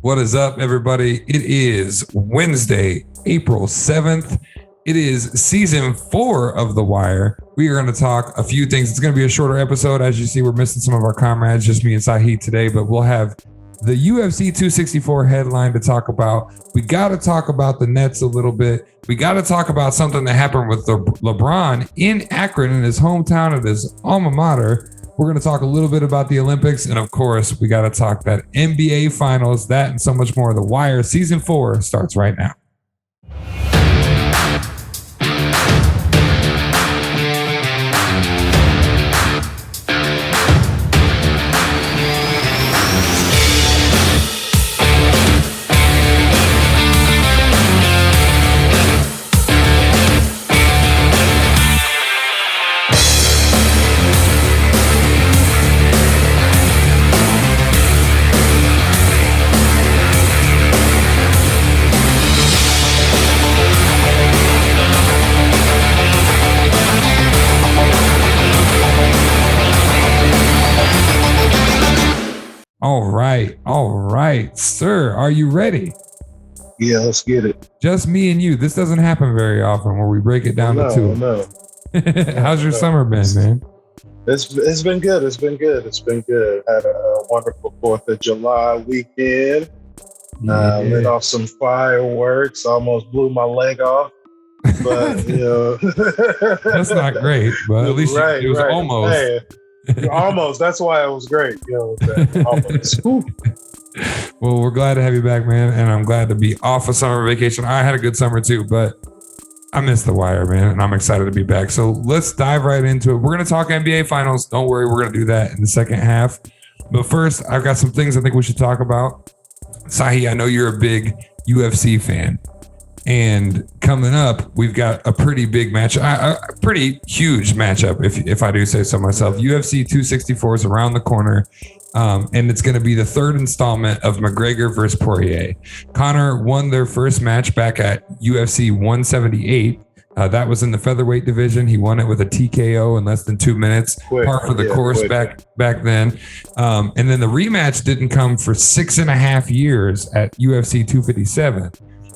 What is up, everybody? It is Wednesday, April 7th. It is season 4 of The Wire. We are going to talk a few things. It's going to be a shorter episode. As you see, we're missing some of our comrades, just me and Sahid today, but we'll have the UFC 264 headline to talk about. We got to talk about the Nets a little bit. We got to talk about something that happened with LeBron in Akron, in his hometown, at his alma mater. We're going to talk a little bit about the Olympics. And of course, we got to talk that NBA finals, that and so much more. The Wire season 4 starts right now. All right, sir. Are you ready? Yeah, let's get it. Just me and you. This doesn't happen very often where we break it down to two. No. How's your summer been, man? It's been good. It's been good. Had a wonderful 4th of July weekend. Lit off some fireworks. Almost blew my leg off. But, you know. That's not great, but at least it was almost. Hey, almost. That's why it was great. You know, almost. Well, we're glad to have you back, man, and I'm glad to be off of summer vacation. I had a good summer too, but I missed The Wire, man, and I'm excited to be back. So let's dive right into it. We're going to talk NBA finals. Don't worry, we're going to do that in the second half. But first, I've got some things I think we should talk about. Sahi, I know you're a big UFC fan. And coming up, we've got a pretty big match, a pretty huge matchup, if I do say so myself. UFC 264 is around the corner, and it's going to be the third installment of McGregor versus Poirier. Conor won their first match back at UFC 178. That was in the featherweight division. He won it with a TKO in less than 2 minutes, par for the course back then. And then the rematch didn't come for 6.5 years at UFC 257.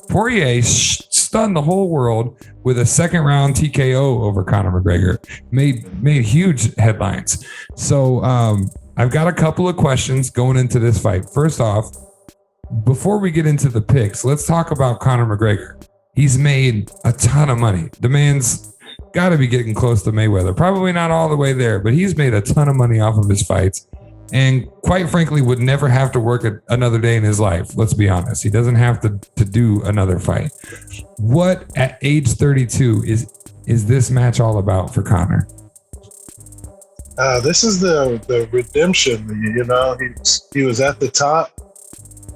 Poirier stunned the whole world with a second round TKO over Conor McGregor. Made huge headlines. So I've got a couple of questions going into this fight. First off, before we get into the picks, let's talk about Conor McGregor. He's made a ton of money. The man's got to be getting close to Mayweather. Probably not all the way there, but he's made a ton of money off of his fights. And quite frankly, would never have to work another day in his life. Let's be honest. He doesn't have to do another fight. What at age 32 is this match all about for Conor? This is the redemption. You know, he was at the top.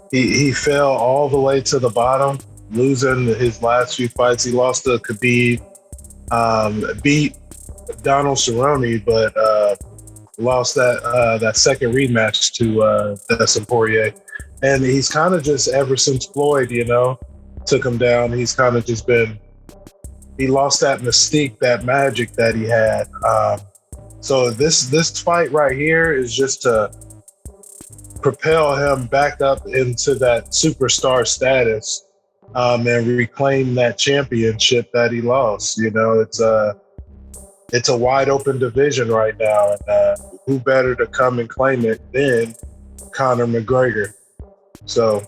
He fell all the way to the bottom, losing his last few fights. He lost to Khabib, beat Donald Cerrone, but lost that second rematch to Dustin Poirier. And he's kind of just, ever since Floyd, you know, took him down, he's kind of just been, he lost that mystique, that magic that he had. So this fight right here is just to propel him back up into that superstar status, and reclaim that championship that he lost. You know, it's a wide open division right now, and who better to come and claim it than Conor McGregor? So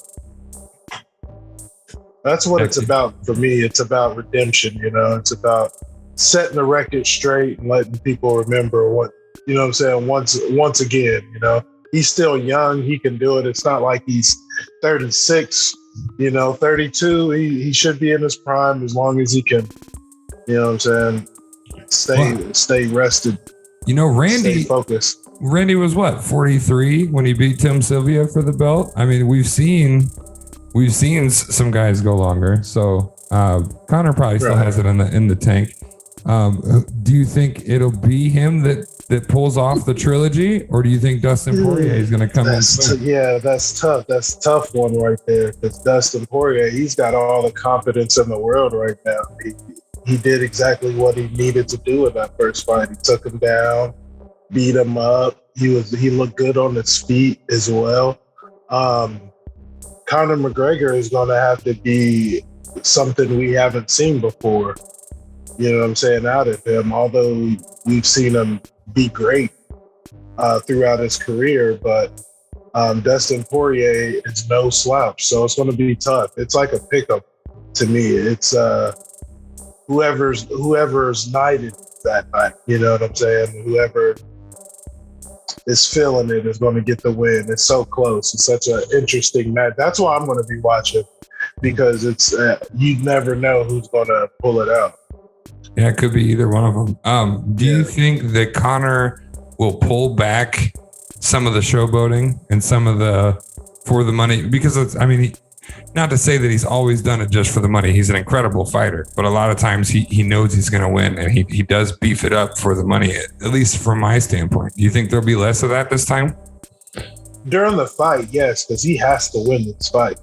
that's what it's about for me. It's about redemption, you know. It's about setting the record straight and letting people remember what, you know what I'm saying, once again, you know. He's still young. He can do it. It's not like he's 36, you know, 32. He should be in his prime as long as he can, you know what I'm saying, stay rested. You know, Randy focused. Randy was what, 43 when he beat Tim Sylvia for the belt? I mean, we've seen some guys go longer. So Conor probably still has it in the tank. Do you think it'll be him that pulls off the trilogy, or do you think Dustin Poirier is going to come in? That's tough. That's a tough one right there, because Dustin Poirier, he's got all the confidence in the world right now. He did exactly what he needed to do in that first fight. He took him down, beat him up. He looked good on his feet as well. Conor McGregor is going to have to be something we haven't seen before. You know what I'm saying? Out of him, although we've seen him be great throughout his career, but Dustin Poirier is no slouch, so it's going to be tough. It's like a pickup to me. It's whoever's knighted that night. You know what I'm saying? Whoever is feeling it is going to get the win. It's so close. It's such an interesting match. That's why I'm going to be watching, because it's you never know who's going to pull it out. Yeah, it could be either one of them. Do you think that Conor will pull back some of the showboating and some of the for the money? Because it's, I mean, not to say that he's always done it just for the money. He's an incredible fighter, but a lot of times he knows he's going to win, and he does beef it up for the money, at least from my standpoint. Do you think there'll be less of that this time? During the fight, yes, because he has to win this fight.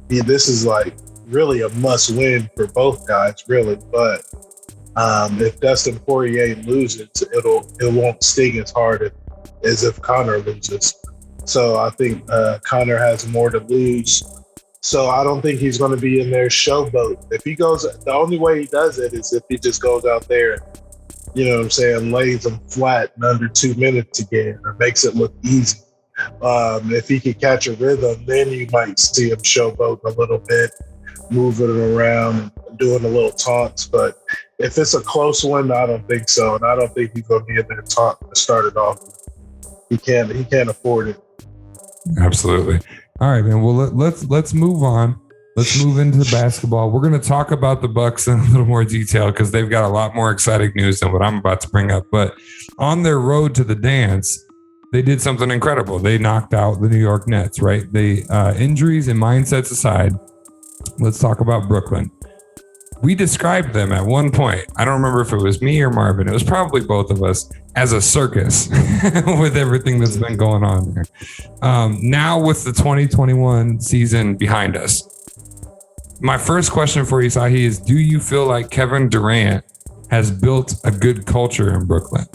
This is like really a must win for both guys, really. But if Dustin Poirier loses, it won't sting as hard as if Conor loses. So I think Conor has more to lose. So I don't think he's going to be in there showboat. If he goes, the only way he does it is if he just goes out there, you know what I'm saying, lays them flat in under 2 minutes again, or makes it look easy. If he could catch a rhythm, then you might see him showboat a little bit, moving it around, doing a little taunts. But if it's a close one, I don't think so, and I don't think he's going to be in there to start it off. He can't afford it. Absolutely. All right, man. Well, let's move on. Let's move into basketball. We're going to talk about the Bucks in a little more detail because they've got a lot more exciting news than what I'm about to bring up. But on their road to the dance, they did something incredible. They knocked out the New York Nets, right? They injuries and mindsets aside, let's talk about Brooklyn. We described them at one point. I don't remember if it was me or Marvin. It was probably both of us, as a circus with everything that's been going on there. Now with the 2021 season behind us, my first question for you, Sahi, is do you feel like Kevin Durant has built a good culture in Brooklyn?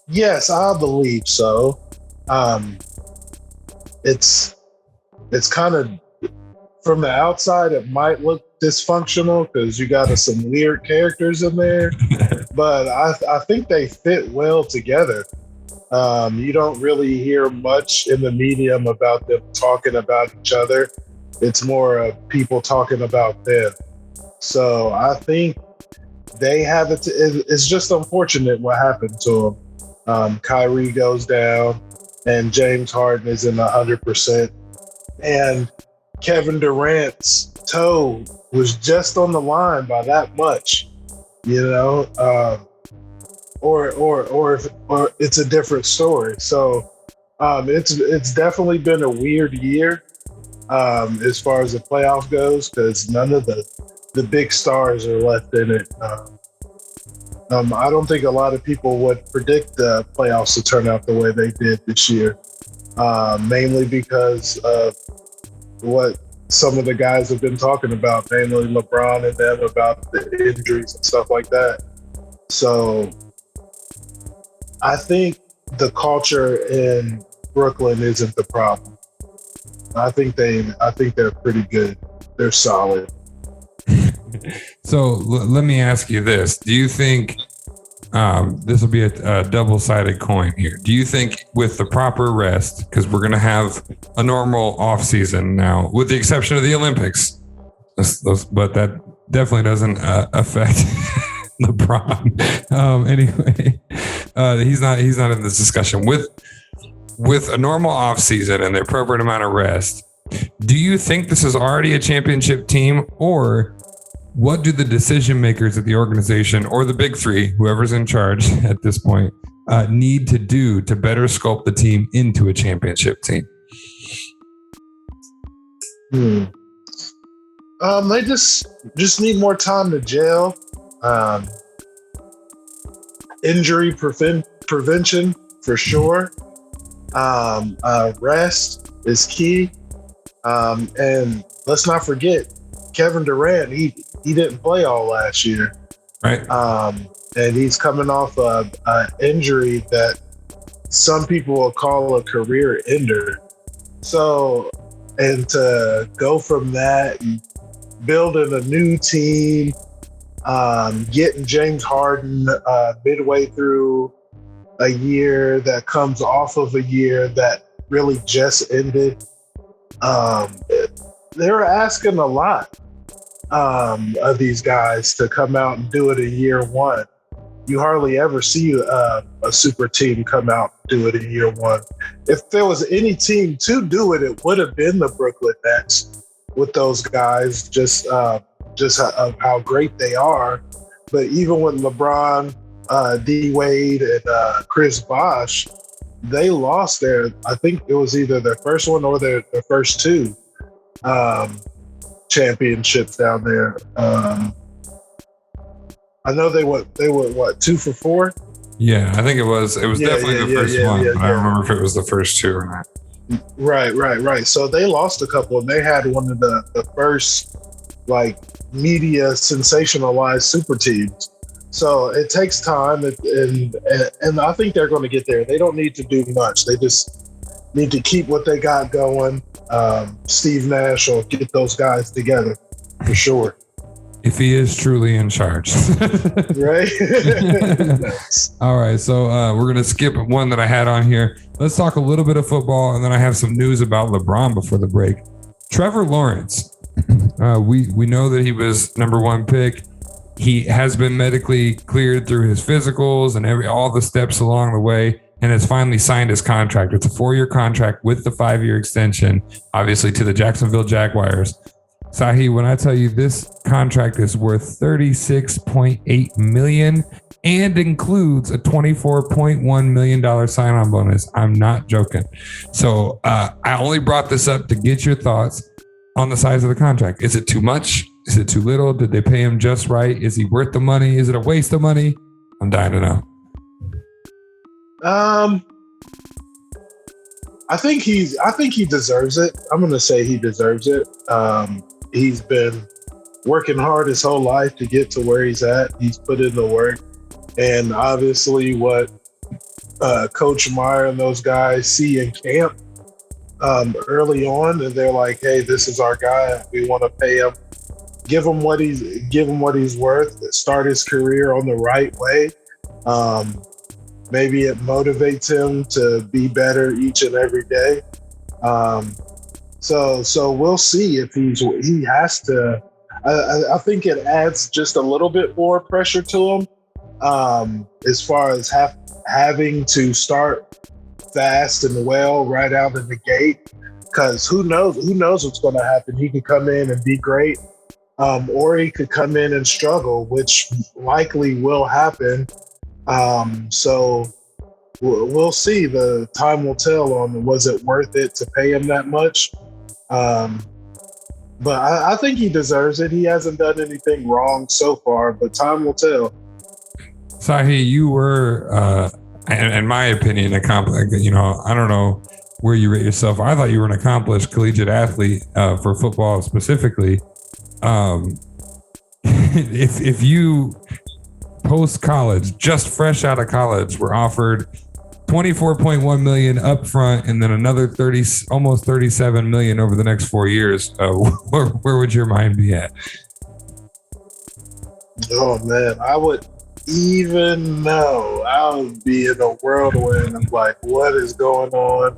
Yes, I believe so. It's kind of, from the outside, it might look dysfunctional because you got some weird characters in there, but I think they fit well together. You don't really hear much in the medium about them talking about each other. It's more of people talking about them. So I think they have it. It's just unfortunate what happened to them. Kyrie goes down, and James Harden isn't 100%, and Kevin Durant's toe was just on the line by that much, you know, or it's a different story. So it's definitely been a weird year as far as the playoff goes, because none of the big stars are left in it. I don't think a lot of people would predict the playoffs to turn out the way they did this year, mainly because of what some of the guys have been talking about, mainly LeBron and them, about the injuries and stuff like that. So I think the culture in Brooklyn isn't the problem. I think they're pretty good. They're solid. So let me ask you this. Do you think this will be a double-sided coin here? Do you think with the proper rest, because we're going to have a normal off-season now, with the exception of the Olympics, but that definitely doesn't affect LeBron. Anyway, he's not in this discussion. With a normal off-season and the appropriate amount of rest, do you think this is already a championship team, or what do the decision makers at the organization, or the big three, whoever's in charge at this point, need to do to better sculpt the team into a championship team? They just need more time to gel. Injury prevention for sure. Rest is key. And let's not forget, Kevin Durant, he didn't play all last year. Right. And he's coming off an injury that some people will call a career ender. So, and to go from that and building a new team, getting James Harden midway through a year that comes off of a year that really just ended. They're asking a lot of these guys to come out and do it in year one. You hardly ever see a super team come out and do it in year one. If there was any team to do it, it would have been the Brooklyn Nets with those guys, just how great they are. But even with LeBron, D Wade, and Chris Bosh, they lost I think it was either their first one or their first two championships down there. I know they were what, 2 for 4? Yeah, I think it was definitely the first one. But I don't remember if it was the first two or not. Right. So they lost a couple, and they had one of the first like media sensationalized super teams. So it takes time, and I think they're going to get there. They don't need to do much. They just need to keep what they got going. Steve Nash will get those guys together for sure. If he is truly in charge. Right? All right. So we're going to skip one that I had on here. Let's talk a little bit of football, and then I have some news about LeBron before the break. Trevor Lawrence. We know that he was number one pick. He has been medically cleared through his physicals and all the steps along the way, and has finally signed his contract. It's a 4-year contract with the 5-year extension, obviously, to the Jacksonville Jaguars. Sahi, when I tell you this contract is worth $36.8 million and includes a $24.1 million sign-on bonus, I'm not joking. So I only brought this up to get your thoughts on the size of the contract. Is it too much? Is it too little? Did they pay him just right? Is he worth the money? Is it a waste of money? I'm dying to know. I think he deserves it. I'm going to say he deserves it. He's been working hard his whole life to get to where he's at. He's put in the work. And obviously what Coach Meyer and those guys see in camp early on, and they're like, hey, this is our guy. We want to pay him. Give him what he's worth. Start his career on the right way. Maybe it motivates him to be better each and every day. So we'll see if he has to. I think it adds just a little bit more pressure to him as far as having to start fast and well right out of the gate. Because who knows what's going to happen. He could come in and be great, or he could come in and struggle, which likely will happen. So we'll see. The time will tell on was it worth it to pay him that much. But I think he deserves it. He hasn't done anything wrong so far, but time will tell. Sahi, you were, in my opinion, accomplished. I don't know where you rate yourself. I thought you were an accomplished collegiate athlete for football specifically. If you post college, just fresh out of college, were offered $24.1 million up front and then another almost $37 million over the next 4 years, where would your mind be at? Oh man, I would even know. I would be in a whirlwind of like, what is going on?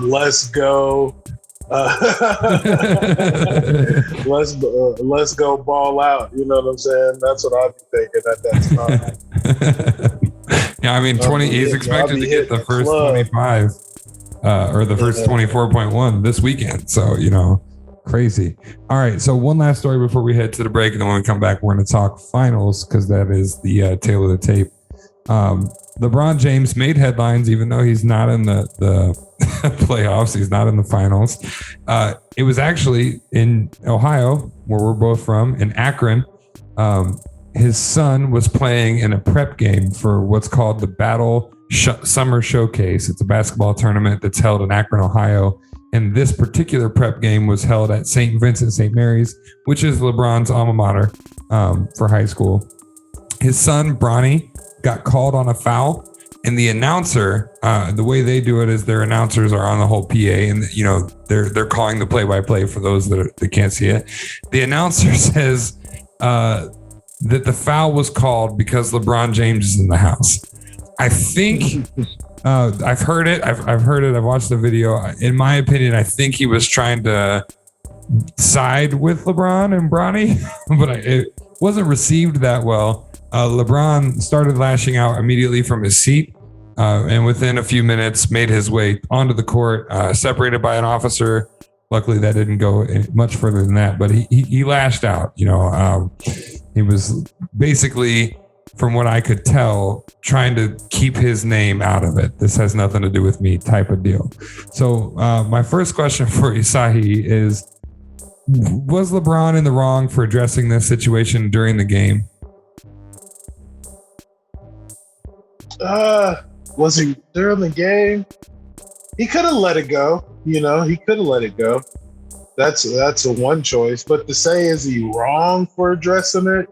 Let's go. Let's go ball out. You know what I'm saying? That's what I'd be thinking at that time. Yeah, I mean, he's expected to get the first 25 or the first 24.1 this weekend. So, crazy. All right. So one last story before we head to the break. And then when we come back, we're going to talk finals because that is the tail of the tape. LeBron James made headlines, even though he's not in the playoffs. He's not in the finals. It was actually in Ohio, where we're both from, in Akron. His son was playing in a prep game for what's called the Battle Summer Showcase. It's a basketball tournament that's held in Akron, Ohio. And this particular prep game was held at St. Vincent St. Mary's, which is LeBron's alma mater for high school. His son, Bronny, got called on a foul. And the announcer, the way they do it is their announcers are on the whole PA, and they're calling the play-by-play for those that can't see it. The announcer says that the foul was called because LeBron James is in the house. I think I've heard it. I've heard it. I've watched the video. In my opinion, I think he was trying to side with LeBron and Bronny, but it wasn't received that well. LeBron started lashing out immediately from his seat, and within a few minutes made his way onto the court, separated by an officer. Luckily, that didn't go much further than that, but he lashed out. He was basically, from what I could tell, trying to keep his name out of it. This has nothing to do with me type of deal. So my first question for you, Sahi, is, was LeBron in the wrong for addressing this situation during the game? Was he during the game? He could have let it go. He could have let it go. That's a one choice. But to say, is he wrong for addressing it?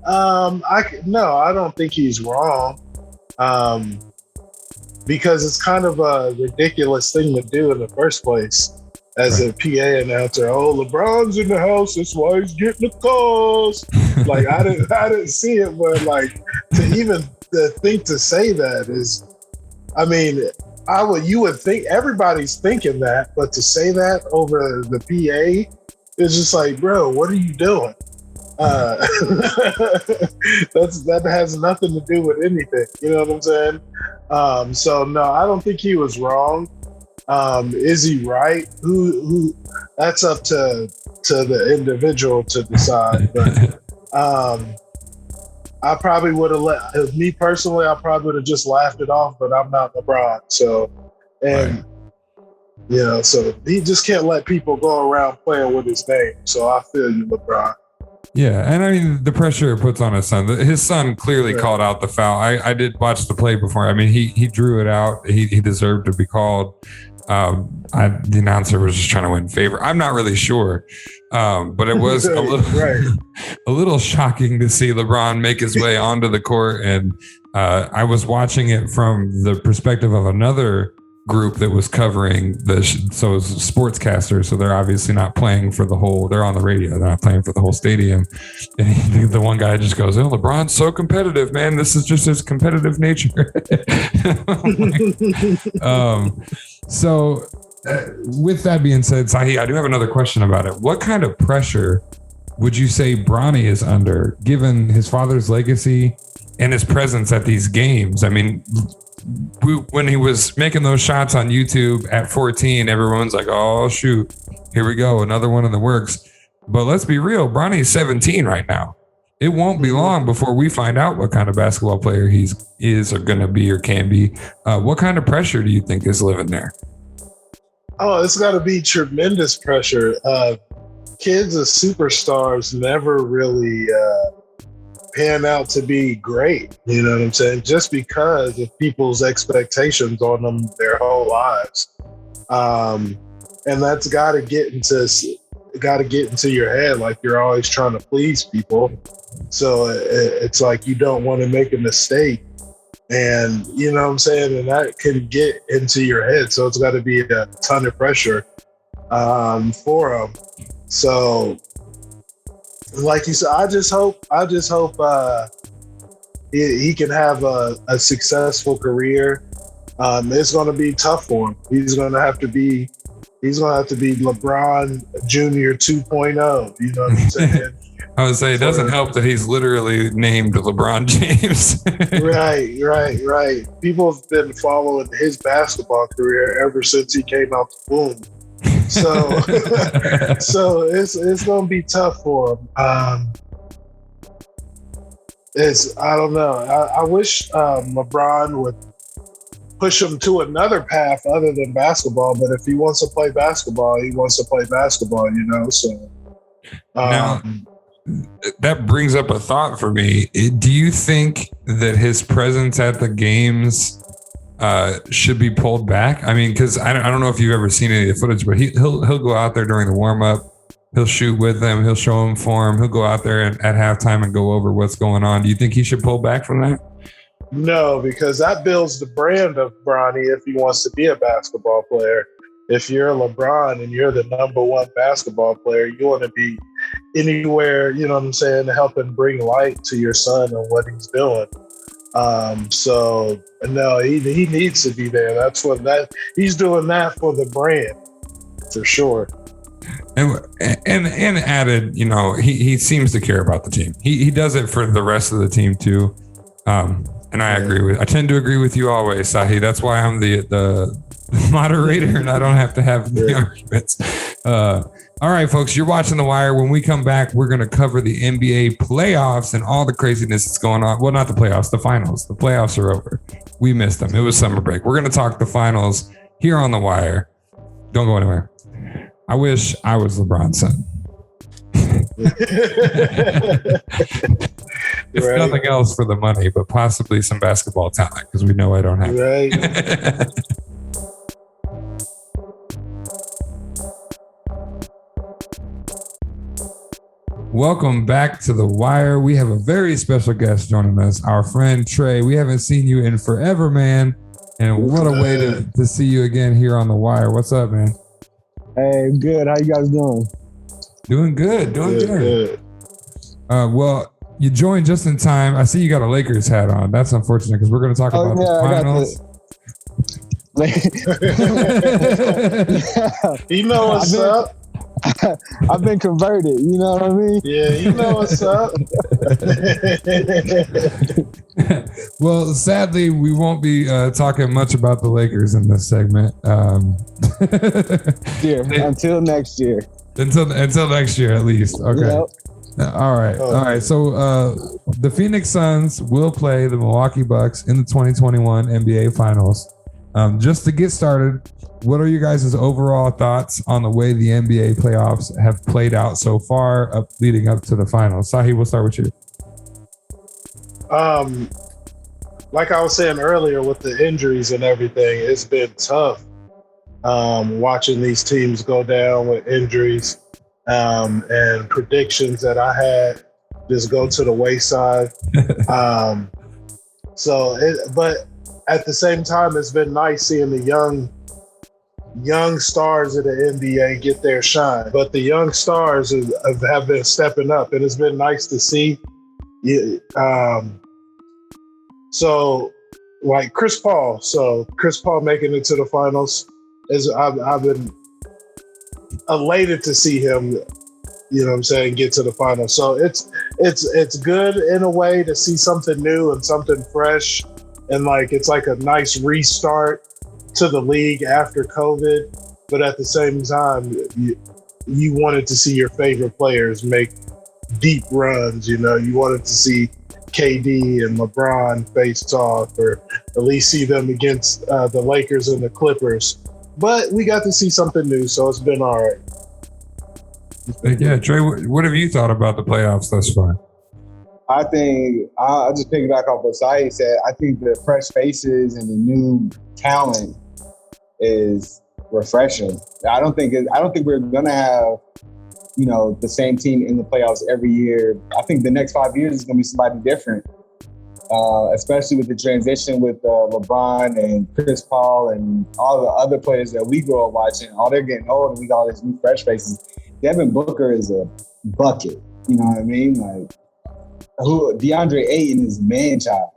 I don't think he's wrong. Because it's kind of a ridiculous thing to do in the first place. As a PA announcer, LeBron's in the house, that's why he's getting the calls. Like I didn't see it, but like to even think to say that is, I mean, you would think everybody's thinking that, but to say that over the PA is just like, bro, what are you doing? That has nothing to do with anything. You know what I'm saying? So no, I don't think he was wrong. Is he right? Who? That's up to the individual to decide. But I probably would have me personally. I probably would have just laughed it off. But I'm not LeBron, so so he just can't let people go around playing with his name. So I feel you, LeBron. Yeah, and I mean, the pressure it puts on his son. His son clearly called out the foul. I did watch the play before. I mean, he drew it out. He deserved to be called. The announcer was just trying to win favor. I'm not really sure, but it was a little shocking to see LeBron make his way onto the court. And I was watching it from the perspective of another group that was covering so it's sportscasters, so they're obviously not playing for the whole, they're on the radio, they're not playing for the whole stadium. And the one guy just goes, LeBron's so competitive, man, this is just his competitive nature. So with that being said, Sahi, I do have another question about it. What kind of pressure would you say Bronny is under, given his father's legacy and his presence at these games? I mean, when he was making those shots on YouTube at 14, everyone's like, oh, shoot, here we go, another one in the works. But let's be real, Bronny's 17 right now. It won't be long before we find out what kind of basketball player he is or going to be or can be. What kind of pressure do you think is living there? Oh, it's got to be tremendous pressure. Kids as superstars never really pan out to be great, you know what I'm saying? Just because of people's expectations on them their whole lives, and that's got to get into your head. Like you're always trying to please people, so it's like you don't want to make a mistake, and you know what I'm saying. And that can get into your head, so it's got to be a ton of pressure for them. So. Like you said, I just hope he can have a successful career. It's going to be tough for him. He's going to have to be LeBron Jr. 2.0. You know what I'm saying? I would say it doesn't help that he's literally named LeBron James. Right. People have been following his basketball career ever since he came out the womb. So it's gonna be tough for him. I don't know. I wish LeBron would push him to another path other than basketball. But if he wants to play basketball, he wants to play basketball. You know. So now, that brings up a thought for me. Do you think that his presence at the games should be pulled back? I mean, because I don't know if you've ever seen any of the footage, but he'll go out there during the warm up, he'll shoot with them, he'll show them form, he'll go out there at halftime and go over what's going on. Do you think he should pull back from that? No, because that builds the brand of Bronny if he wants to be a basketball player. If you're LeBron and you're the number one basketball player, you want to be anywhere, you know what I'm saying, helping bring light to your son and what he's doing. So no, he needs to be there. That's what he's doing that for the brand, for sure. And added, you know, he seems to care about the team. He does it for the rest of the team too. And I tend to agree with you always, Sahi. That's why I'm the moderator and I don't have to have the arguments. All right, folks, you're watching The Wire. When we come back, we're going to cover the NBA playoffs and all the craziness that's going on. Well, not the playoffs, the finals. The playoffs are over. We missed them. It was summer break. We're going to talk the finals here on The Wire. Don't go anywhere. I wish I was LeBron's son. If nothing else for the money, but possibly some basketball talent, because we know I don't have it. Welcome back to The Wire. We have a very special guest joining us, our friend Trey. We haven't seen you in forever, man. And what a way to see you again here on The Wire. What's up, man? Hey, good. How you guys doing? Doing good. Well, you joined just in time. I see you got a Lakers hat on. That's unfortunate because we're going to talk about the finals. You know what's up. I've been converted. You know what I mean? Yeah, you know what's up. Well, sadly, we won't be talking much about the Lakers in this segment. Until next year. Until next year, at least. Okay. Yep. All right. So the Phoenix Suns will play the Milwaukee Bucks in the 2021 NBA Finals. Just to get started, what are you guys' overall thoughts on the way the NBA playoffs have played out so far, leading up to the finals? Sahi, we'll start with you. Like I was saying earlier, with the injuries and everything, it's been tough watching these teams go down with injuries, and predictions that I had just go to the wayside. But at the same time, it's been nice seeing the young stars of the NBA get their shine. But the young stars have been stepping up, and it's been nice to see. So, like Chris Paul. So Chris Paul making it to the finals I've been elated to see him. You know what I'm saying? Get to the finals. So it's good in a way to see something new and something fresh, and it's like a nice restart to the league after COVID. But at the same time, you wanted to see your favorite players make deep runs. You know, you wanted to see KD and LeBron face off, or at least see them against the Lakers and the Clippers. But we got to see something new, so it's been all right. Yeah, Trey, what have you thought about the playoffs thus far? I think I'll just piggyback off what Saeed said. I think the fresh faces and the new talent is refreshing. I don't think we're gonna have, the same team in the playoffs every year. I think the next 5 years is gonna be somebody different, especially with the transition with LeBron and Chris Paul and all the other players that we grew up watching. All they're getting old, and we got all these new fresh faces. Devin Booker is a bucket. You know what I mean? DeAndre Ayton is man-child.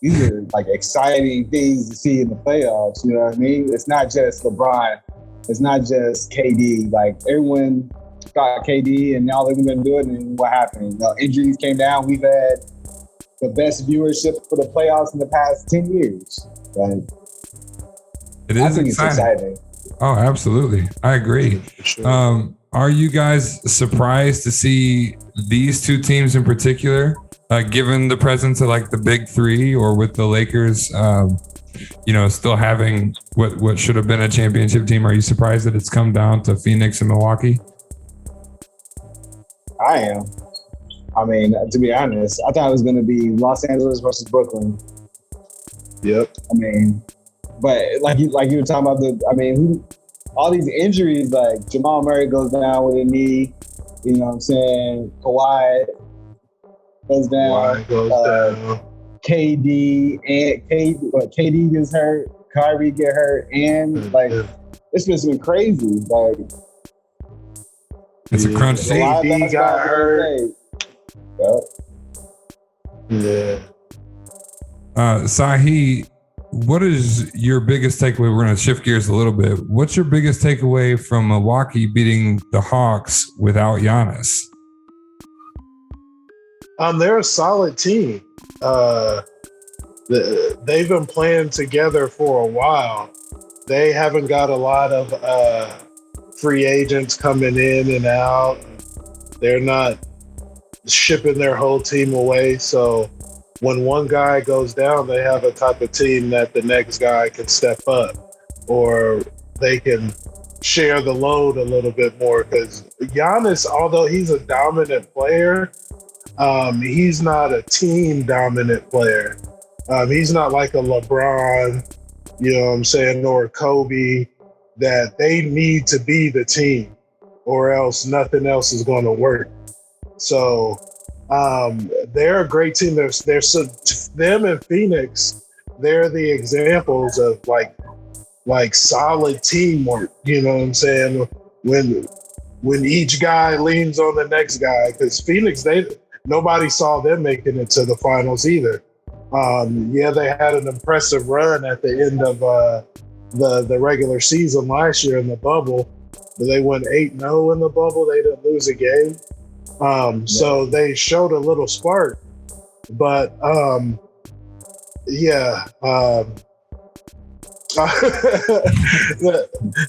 These are exciting things to see in the playoffs. You know what I mean? It's not just LeBron. It's not just KD. Everyone got KD, and now they're going to do it. And what happened? Injuries came down. We've had the best viewership for the playoffs in the past 10 years. It is exciting. Oh, absolutely. I agree. Sure. Are you guys surprised to see these two teams in particular, given the presence of the big three, or with the Lakers, still having what should have been a championship team? Are you surprised that it's come down to Phoenix and Milwaukee? I am. I mean, to be honest, I thought it was going to be Los Angeles versus Brooklyn. Yep. I mean, but like you were talking about all these injuries, Jamal Murray goes down with a knee, you know what I'm saying? Kawhi goes down. KD gets hurt, Kyrie get hurt, and like it's just been crazy. Like it's a crunch. KD got hurt. Yep. Yeah. Sahi, what is your biggest takeaway? We're going to shift gears a little bit. What's your biggest takeaway from Milwaukee beating the Hawks without Giannis? They're a solid team. They've been playing together for a while. They haven't got a lot of free agents coming in and out. They're not shipping their whole team away. So when one guy goes down, they have a type of team that the next guy can step up, or they can share the load a little bit more. Because Giannis, although he's a dominant player, he's not a team dominant player. He's not like a LeBron, you know what I'm saying, or a Kobe, that they need to be the team or else nothing else is going to work. So they're a great team. They're them and Phoenix, they're the examples of like solid teamwork. You know what I'm saying? When each guy leans on the next guy, because Phoenix, nobody saw them making it to the finals either. They had an impressive run at the end of the regular season last year in the bubble, but they went 8-0 in the bubble. They didn't lose a game. So they showed a little spark, but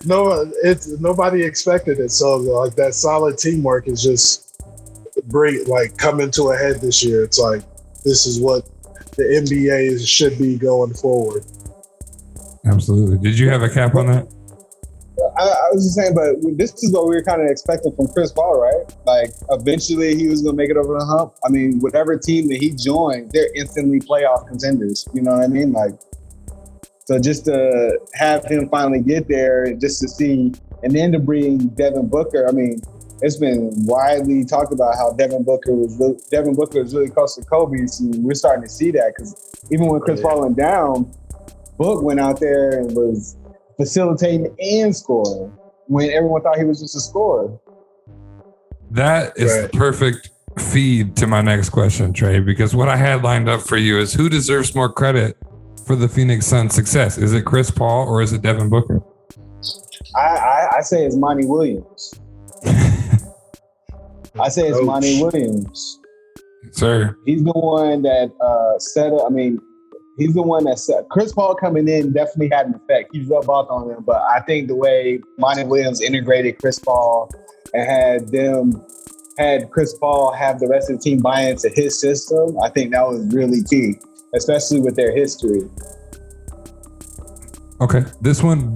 nobody expected it. So like that solid teamwork is just coming to a head this year. It's like, this is what the NBA should be going forward. Absolutely. Did you have a cap on that? I was just saying, but this is what we were kind of expecting from Chris Paul, right? Like, eventually he was going to make it over the hump. I mean, whatever team that he joined, they're instantly playoff contenders. You know what I mean? Like, so just to have him finally get there, and just to see, and then to bring Devin Booker. I mean, it's been widely talked about how Devin Booker is really close to Kobe. So we're starting to see that, because even when Chris Paul went down, Book went out there and was facilitating and scoring when everyone thought he was just a scorer. That is the perfect feed to my next question, Trey, because what I had lined up for you is, who deserves more credit for the Phoenix Suns' success? Is it Chris Paul or is it Devin Booker? I say it's Monty Williams. Monty Williams. Sir. He's the one that set up. I mean, he's the one that set. Chris Paul coming in definitely had an effect. He rubbed off on them, but I think the way Monty Williams integrated Chris Paul and had Chris Paul have the rest of the team buy into his system, I think that was really key, especially with their history. Okay, this one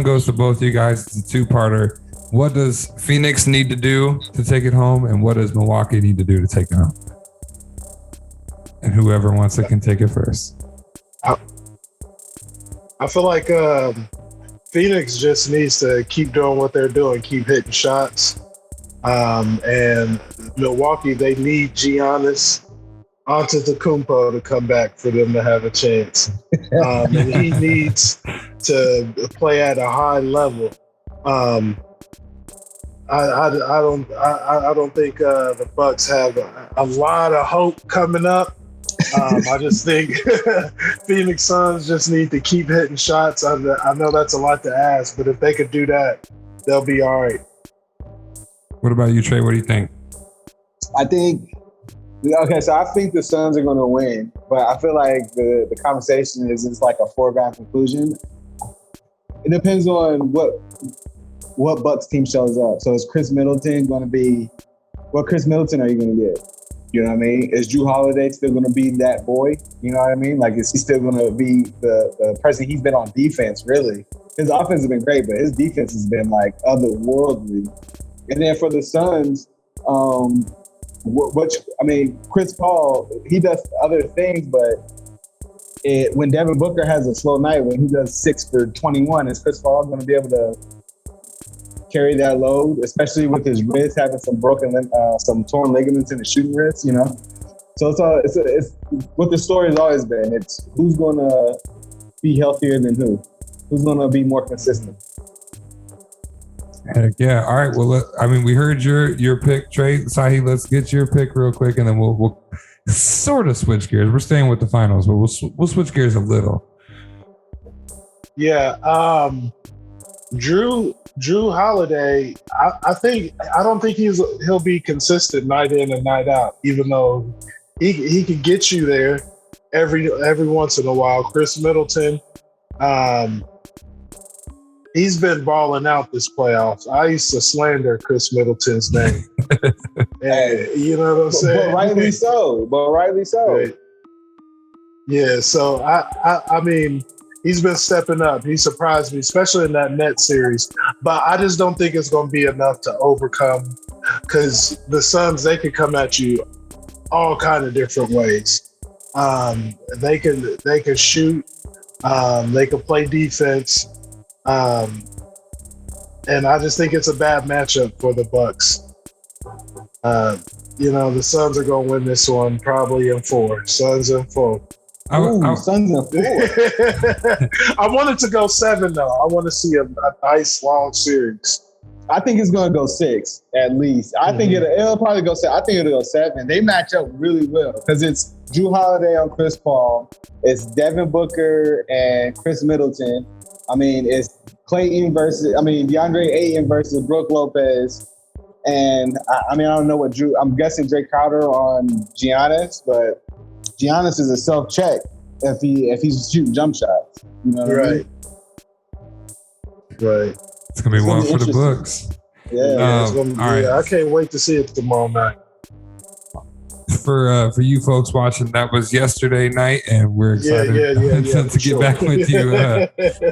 goes to both you guys. It's a two-parter. What does Phoenix need to do to take it home, and what does Milwaukee need to do to take it home? And whoever wants it can take it first. I feel like Phoenix just needs to keep doing what they're doing, keep hitting shots. And Milwaukee, they need Giannis Antetokounmpo to come back for them to have a chance. And he needs to play at a high level. I don't think the Bucks have a lot of hope coming up. I just think Phoenix Suns just need to keep hitting shots. I know that's a lot to ask, but if they could do that, they'll be all right. What about you, Trey? What do you think? I think the Suns are going to win, but I feel like the conversation is it's like a foregone conclusion. It depends on what Bucks team shows up. So is Chris Middleton going to be? What Chris Middleton are you going to get? You know what I mean? Is Drew Holiday still going to be that boy? You know what I mean? Like, is he still going to be the person he's been on defense, really? His offense has been great, but his defense has been, like, otherworldly. And then for the Suns, Chris Paul, he does other things, but when Devin Booker has a slow night, when he does 6 for 21, is Chris Paul going to be able to carry that load, especially with his wrist having some torn ligaments in the shooting wrist, you know? So it's what the story has always been. It's who's going to be healthier than who's going to be more consistent. Heck yeah! All right. Well, we heard your pick, Trey. Sahi, let's get your pick real quick, and then we'll sort of switch gears. We're staying with the finals, but we'll switch gears a little. Yeah. Drew Holiday. I don't think he'll be consistent night in and night out, even though he can get you there every once in a while. Chris Middleton. He's been balling out this playoffs. I used to slander Chris Middleton's name. And, you know what I'm saying? But rightly so. Right. Yeah, so I mean, he's been stepping up. He surprised me, especially in that Nets series. But I just don't think it's going to be enough to overcome, because the Suns, they can come at you all kind of different ways. They can shoot. They can play defense. And I just think it's a bad matchup for the Bucks. The Suns are going to win this one probably in 4. Suns in 4. Suns in 4. I wanted to go 7 though. I want to see a nice long series. I think it's going to go 6 at least. I think it'll probably go 7. I think it'll go 7. They match up really well because it's Drew Holiday on Chris Paul. It's Devin Booker and Chris Middleton. It's DeAndre Ayton versus Brook Lopez. And I don't know what I'm guessing Jay Crowder on Giannis, but Giannis is a self-check if he's shooting jump shots. You know what I mean? Right. It's going to be one for the books. Yeah. All right. I can't wait to see it tomorrow night. For you folks watching, that was yesterday night, and we're excited to get back with you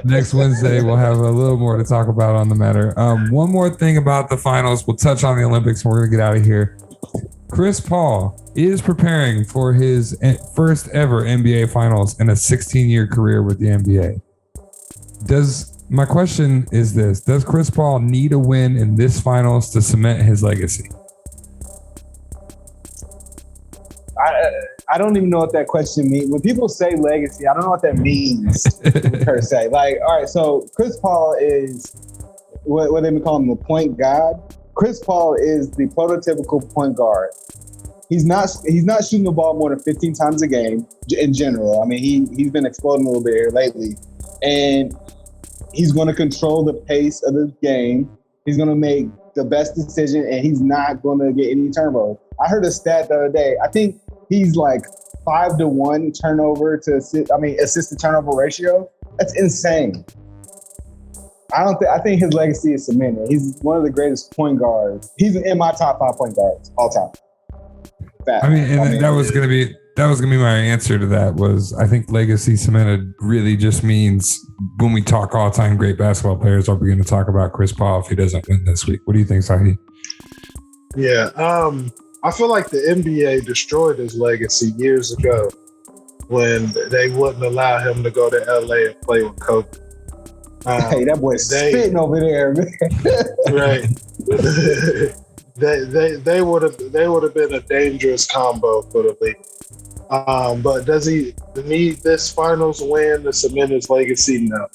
next Wednesday. We'll have a little more to talk about on the matter. One more thing about the finals. We'll touch on the Olympics, and we're going to get out of here. Chris Paul is preparing for his first ever NBA finals in a 16-year career with the NBA. My question is this: does Chris Paul need a win in this finals to cement his legacy? I don't even know what that question means. When people say legacy, I don't know what that means per se. All right, so Chris Paul is what they call him, the point guard. Chris Paul is the prototypical point guard. He's not shooting the ball more than 15 times a game in general. He's been exploding a little bit here lately, and he's going to control the pace of the game. He's going to make the best decision, and he's not going to get any turnovers. I heard a stat the other day. I think he's like 5-to-1 turnover to assist to turnover ratio. That's insane. I think his legacy is cemented. He's one of the greatest point guards. He's in my top 5 point guards all time. That was gonna be my answer to that. Was I think legacy cemented really just means when we talk all time great basketball players, are we going to talk about Chris Paul if he doesn't win this week? What do you think, Sahi? Yeah. I feel like the NBA destroyed his legacy years ago when they wouldn't allow him to go to LA and play with Kobe. Hey, that boy's spitting over there, man. Right. They would have been a dangerous combo for the league. But does he need this finals win to cement his legacy? No.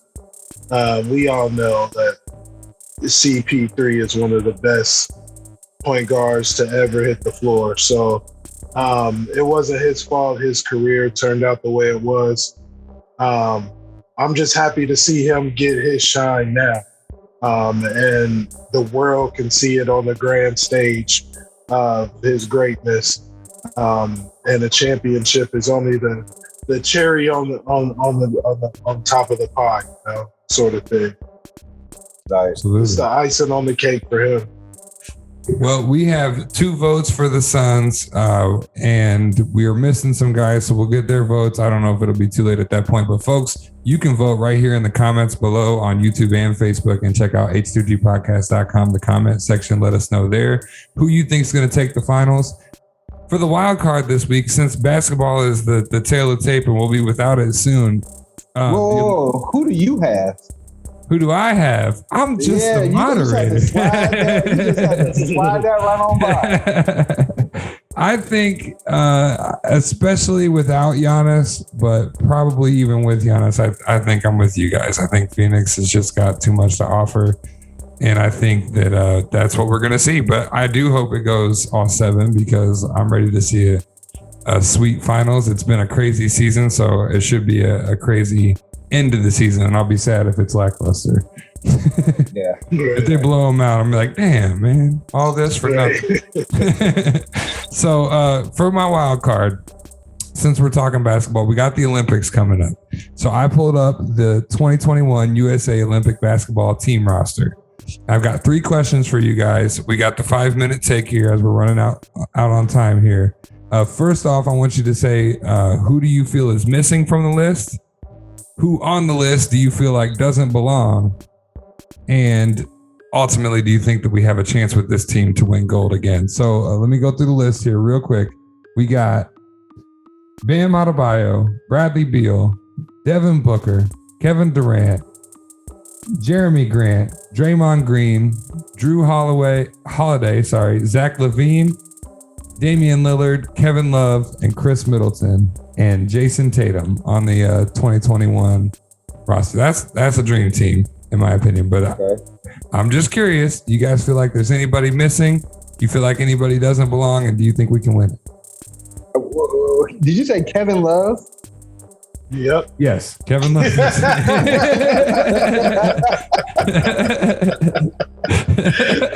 We all know that CP3 is one of the best point guards to ever hit the floor. So it wasn't his fault. His career turned out the way it was. I'm just happy to see him get his shine now. And the world can see it on the grand stage of his greatness. And the championship is only the cherry on top of the pie, sort of thing. Absolutely. It's the icing on the cake for him. Well, we have 2 votes for the Suns, and we are missing some guys, so we'll get their votes. I don't know if it'll be too late at that point, but folks, you can vote right here in the comments below on YouTube and Facebook, and check out H2G Podcast.com, the comment section. Let us know there who you think is going to take the finals. For the wild card this week, since basketball is the tail of tape and we'll be without it soon. Who do you have? Who do I have? I'm just the moderator. You just have to slide that right on by. I think, especially without Giannis, but probably even with Giannis, I think I'm with you guys. I think Phoenix has just got too much to offer. And I think that that's what we're going to see. But I do hope it goes all 7 because I'm ready to see a sweet finals. It's been a crazy season, so it should be a crazy end of the season. And I'll be sad if it's lackluster. Yeah. If they blow them out, I'm like, damn, man, all this for nothing. So for my wild card, since we're talking basketball, we got the Olympics coming up. So I pulled up the 2021 USA Olympic basketball team roster. I've got 3 questions for you guys. We got the 5-minute take here as we're running out on time here. First off, I want you to say who do you feel is missing from the list? Who on the list do you feel like doesn't belong? And ultimately, do you think that we have a chance with this team to win gold again? So let me go through the list here real quick. We got Bam Adebayo, Bradley Beal, Devin Booker, Kevin Durant, Jeremy Grant, Draymond Green, Drew Holiday, Zach LaVine, Damian Lillard, Kevin Love, and Chris Middleton, and Jason Tatum on the 2021 roster. That's a dream team, in my opinion. But I'm just curious. Do you guys feel like there's anybody missing? Do you feel like anybody doesn't belong? And do you think we can win it? Did you say Kevin Love? Yep. Yes, Kevin Love.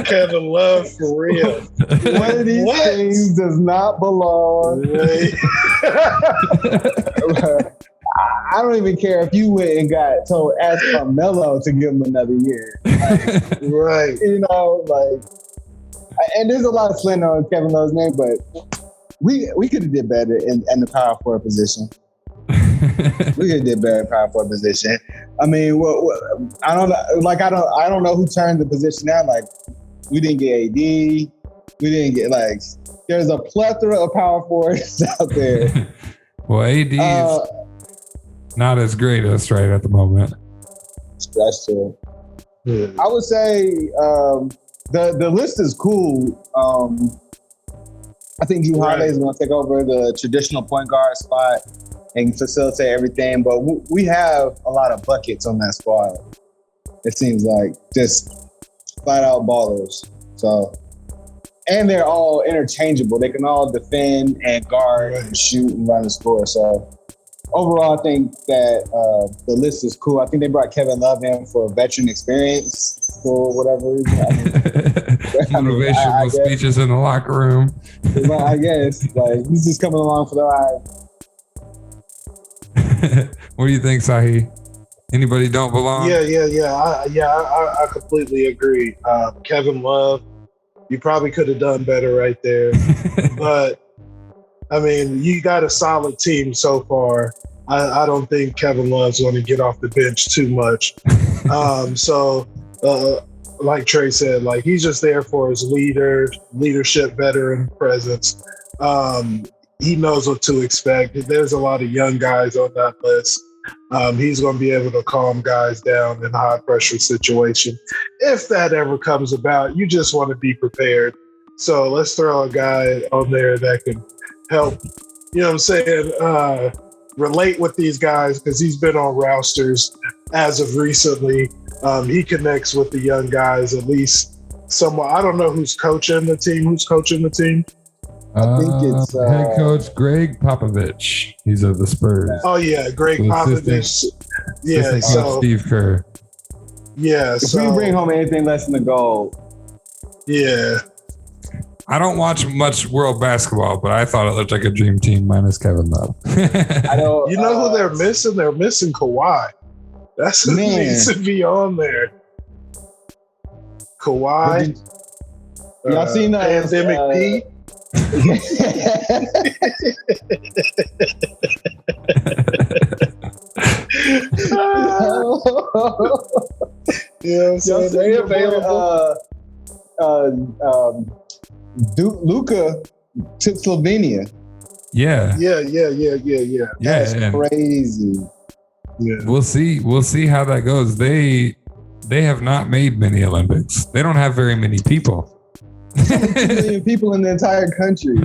Kevin Love for real. One of these things does not belong. I don't even care if you went and asked Carmelo to give him another year. Like, right. You know, like, and there's a lot of slander on Kevin Love's name, but we could have did better in the power forward position. We could have did better in power forward position. I mean, I don't know. Like, I don't know who turned the position down. Like, we didn't get AD. We didn't get, like, there's a plethora of power forwards out there. Well, AD is not as great as right at the moment. That's true. Yeah. I would say the list is cool. I think Drew Holiday is going to take over the traditional point guard spot and facilitate everything. But we have a lot of buckets on that squad. It seems like just flat out ballers. So, and they're all interchangeable. They can all defend and guard and shoot and run and score. So overall, I think that the list is cool. I think they brought Kevin Love in for veteran experience for whatever reason. Motivational speeches in the locker room. Well, I guess like he's just coming along for the ride. What do you think, Sahi? Anybody don't belong? I completely agree. Kevin Love, you probably could have done better right there. But, I mean, you got a solid team so far. I don't think Kevin Love's going to get off the bench too much. Like Trey said, like he's just there for his leadership, veteran presence. He knows what to expect. There's a lot of young guys on that list. He's going to be able to calm guys down in a high-pressure situation. If that ever comes about, you just want to be prepared. So let's throw a guy on there that can help, you know what I'm saying, relate with these guys because he's been on rosters as of recently. He connects with the young guys at least somewhat. I don't know who's coaching the team. I think it's head coach Greg Popovich. He's of the Spurs. Oh yeah, Greg Popovich. Yeah, so Steve Kerr. Yeah, if we bring home anything less than the gold. Yeah. I don't watch much world basketball, but I thought it looked like a dream team minus Kevin Love. You know who they're missing? They're missing Kawhi. That's who needs to be on there. Kawhi. Y'all seen Pandemic P? Yeah, so they available. Luka to Slovenia. Yeah. That's crazy. Yeah. We'll see how that goes. They have not made many Olympics. They don't have very many people. There's only 2 million people in the entire country.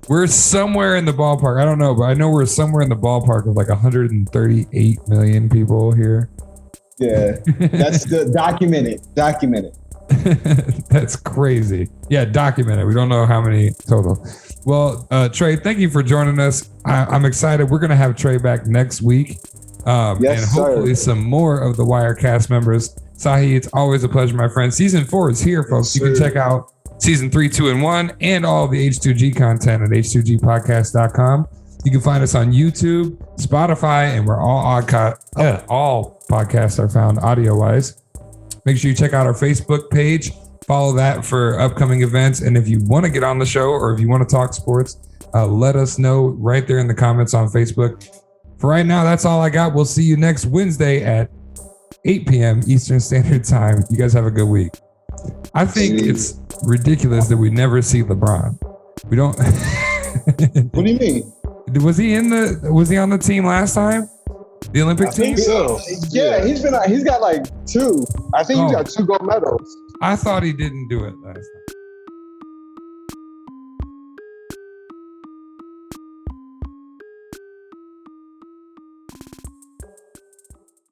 We're somewhere in the ballpark. I don't know, but I know we're somewhere in the ballpark of like 138 million people here. Yeah, that's the documented. That's crazy. Yeah, documented. We don't know how many total. Well, Trey, thank you for joining us. I'm excited. We're going to have Trey back next week. Yes, and hopefully some more of the Wirecast members. Sahi, it's always a pleasure, my friend. Season 4 is here, folks. You can check out season 3, 2, and 1 and all the H2G content at H2G Podcast.com. You can find us on YouTube, Spotify, and where all podcasts are found audio-wise. Make sure you check out our Facebook page. Follow that for upcoming events. And if you want to get on the show or if you want to talk sports, let us know right there in the comments on Facebook. For right now, that's all I got. We'll see you next Wednesday at 8 p.m. Eastern Standard Time. You guys have a good week. I think it's ridiculous that we never see LeBron. We don't. What do you mean? Was he on the team last time? The Olympic team? I think so. Yeah, he's got like 2. I think he's got 2 gold medals. I thought he didn't do it last time.